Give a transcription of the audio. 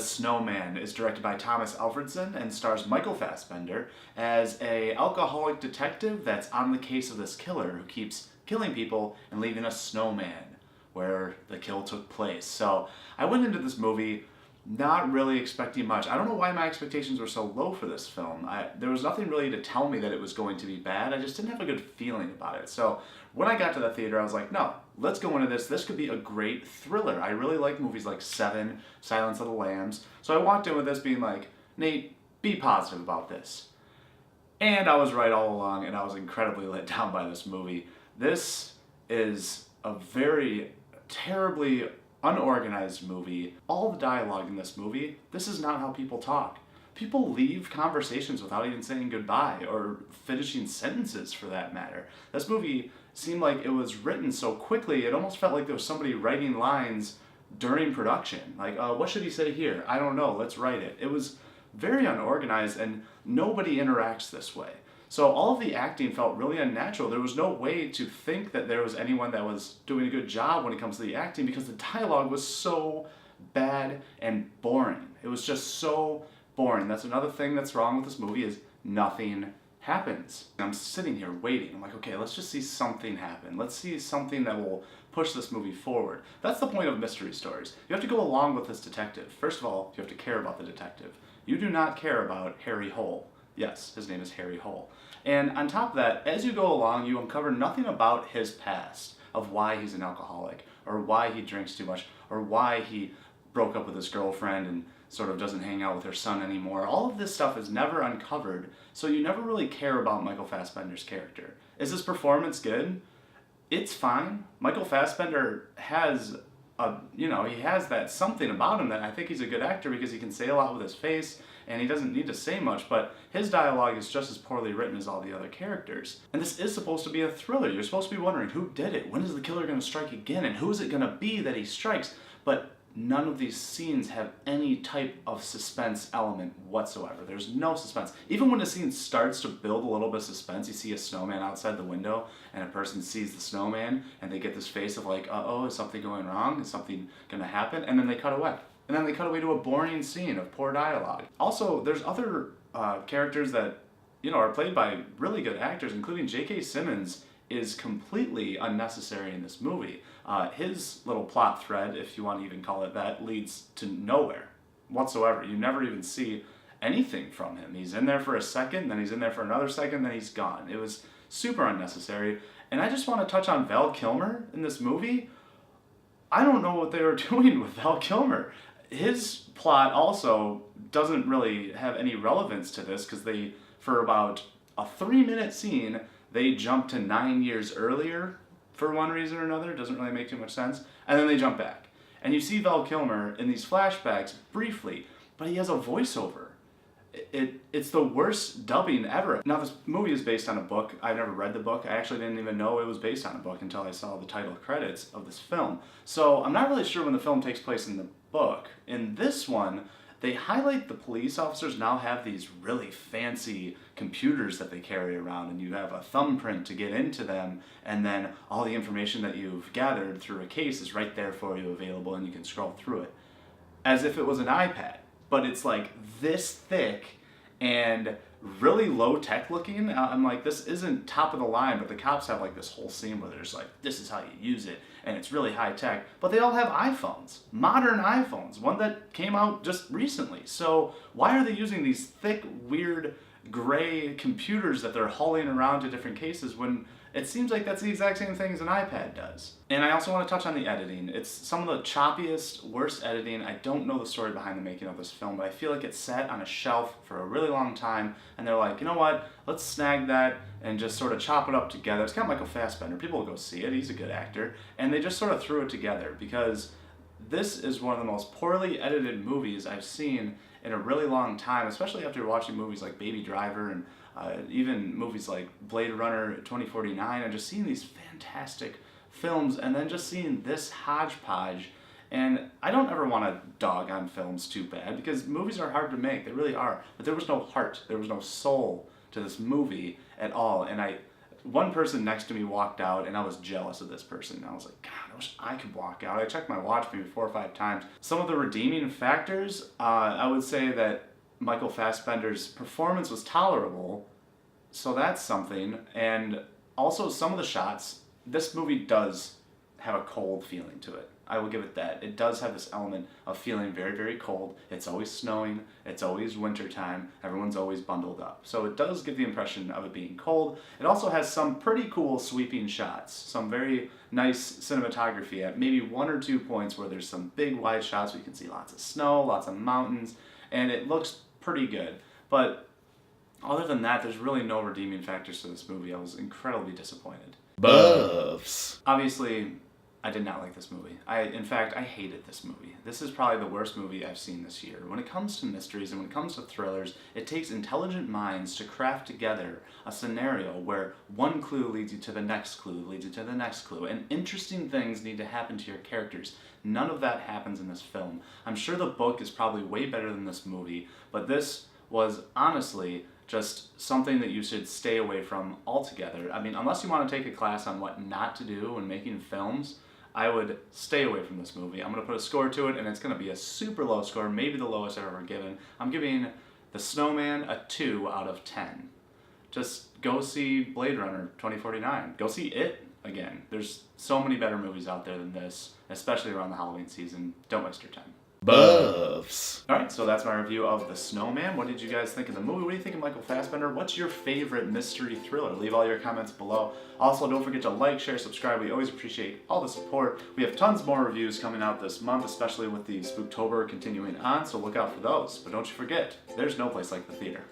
Snowman is directed by Thomas Alfredson and stars Michael Fassbender as a alcoholic detective that's on the case of this killer who keeps killing people and leaving a snowman where the kill took place. So I went into this movie not really expecting much. I don't know why my expectations were so low for this film. There was nothing really to tell me that it was going to be bad. I just didn't have a good feeling about it. So when I got to the theater, I was like, no, let's go into this. This could be a great thriller. I really like movies like Seven, Silence of the Lambs. So I walked in with this being like, Nate, be positive about this. And I was right all along, and I was incredibly let down by this movie. This is a very terribly unorganized movie. All the dialogue in this movie, this is not how people talk. People leave conversations without even saying goodbye or finishing sentences for that matter. This movie seemed like it was written so quickly, it almost felt like there was somebody writing lines during production. Like, what should he say here? I don't know, let's write it. It was very unorganized and nobody interacts this way. So all of the acting felt really unnatural. There was no way to think that there was anyone that was doing a good job when it comes to the acting because the dialogue was so bad and boring. It was just so boring. That's another thing that's wrong with this movie is nothing happens. I'm sitting here waiting. I'm like, okay, let's just see something happen. Let's see something that will push this movie forward. That's the point of mystery stories. You have to go along with this detective. First of all, you have to care about the detective. You do not care about Harry Hole. Yes, his name is Harry Hole. And on top of that, as you go along, you uncover nothing about his past, of why he's an alcoholic, or why he drinks too much, or why he broke up with his girlfriend and sort of doesn't hang out with her son anymore. All of this stuff is never uncovered, so you never really care about Michael Fassbender's character. Is his performance good? It's fine. Michael Fassbender has he has that something about him that I think he's a good actor because he can say a lot with his face and he doesn't need to say much, but his dialogue is just as poorly written as all the other characters. And this is supposed to be a thriller. You're supposed to be wondering who did it, when is the killer going to strike again, and who is it going to be that he strikes? But none of these scenes have any type of suspense element whatsoever. There's no suspense. Even when the scene starts to build a little bit of suspense, you see a snowman outside the window and a person sees the snowman and they get this face of like, uh-oh, is something going wrong? Is something gonna happen? And then they cut away. And then they cut away to a boring scene of poor dialogue. Also, there's other characters that, are played by really good actors, including J.K. Simmons is completely unnecessary in this movie. His little plot thread, if you want to even call it that, leads to nowhere whatsoever. You never even see anything from him. He's in there for a second, then he's in there for another second, then he's gone. It was super unnecessary. And I just want to touch on Val Kilmer in this movie. I don't know what they were doing with Val Kilmer. His plot also doesn't really have any relevance to this because for about a 3-minute scene, they jump to 9 years earlier for one reason or another. It doesn't really make too much sense. And then they jump back. And you see Val Kilmer in these flashbacks briefly, but he has a voiceover. It's the worst dubbing ever. Now this movie is based on a book. I've never read the book. I actually didn't even know it was based on a book until I saw the title credits of this film. So I'm not really sure when the film takes place in the book. In this one, they highlight the police officers now have these really fancy computers that they carry around, and you have a thumbprint to get into them, and then all the information that you've gathered through a case is right there for you available and you can scroll through it. As if it was an iPad, but it's like this thick and really low tech looking. I'm like, this isn't top of the line, but the cops have like this whole scene where there's like, this is how you use it, and it's really high tech, but they all have iPhones, modern iPhones, one that came out just recently. So why are they using these thick, weird, gray computers that they're hauling around to different cases when it seems like that's the exact same thing as an iPad does? And I also want to touch on the editing. It's some of the choppiest, worst editing. I don't know the story behind the making of this film, but I feel like it sat on a shelf for a really long time, and they're like, you know what, let's snag that and just sort of chop it up together. It's kind of Michael Fassbender. People will go see it. He's a good actor. And they just sort of threw it together because this is one of the most poorly edited movies I've seen in a really long time, especially after watching movies like Baby Driver and even movies like Blade Runner 2049, and just seeing these fantastic films and then just seeing this hodgepodge. And I don't ever want to dog on films too bad because movies are hard to make, they really are, but there was no heart, there was no soul to this movie at all. And one person next to me walked out and I was jealous of this person. And I was like, God, I wish I could walk out. I checked my watch maybe 4 or 5 times. Some of the redeeming factors, I would say that Michael Fassbender's performance was tolerable, so that's something. And also some of the shots, this movie does have a cold feeling to it. I will give it that. It does have this element of feeling very, very cold. It's always snowing. It's always wintertime. Everyone's always bundled up. So it does give the impression of it being cold. It also has some pretty cool sweeping shots. Some very nice cinematography at maybe 1 or 2 points where there's some big wide shots where you can see lots of snow, lots of mountains, and it looks pretty good. But other than that, there's really no redeeming factors to this movie. I was incredibly disappointed. Buffs. Obviously, I did not like this movie. In fact, I hated this movie. This is probably the worst movie I've seen this year. When it comes to mysteries and when it comes to thrillers, it takes intelligent minds to craft together a scenario where one clue leads you to the next clue, leads you to the next clue, and interesting things need to happen to your characters. None of that happens in this film. I'm sure the book is probably way better than this movie, but this was honestly just something that you should stay away from altogether. I mean, unless you want to take a class on what not to do when making films, I would stay away from this movie. I'm going to put a score to it, and it's going to be a super low score, maybe the lowest I've ever given. I'm giving The Snowman a 2 out of 10. Just go see Blade Runner 2049. Go see It again. There's so many better movies out there than this, especially around the Halloween season. Don't waste your time. Buffs. Alright, so that's my review of The Snowman. What did you guys think of the movie? What do you think of Michael Fassbender? What's your favorite mystery thriller? Leave all your comments below. Also, don't forget to like, share, subscribe. We always appreciate all the support. We have tons more reviews coming out this month, especially with the Spooktober continuing on, so look out for those. But don't you forget, there's no place like the theater.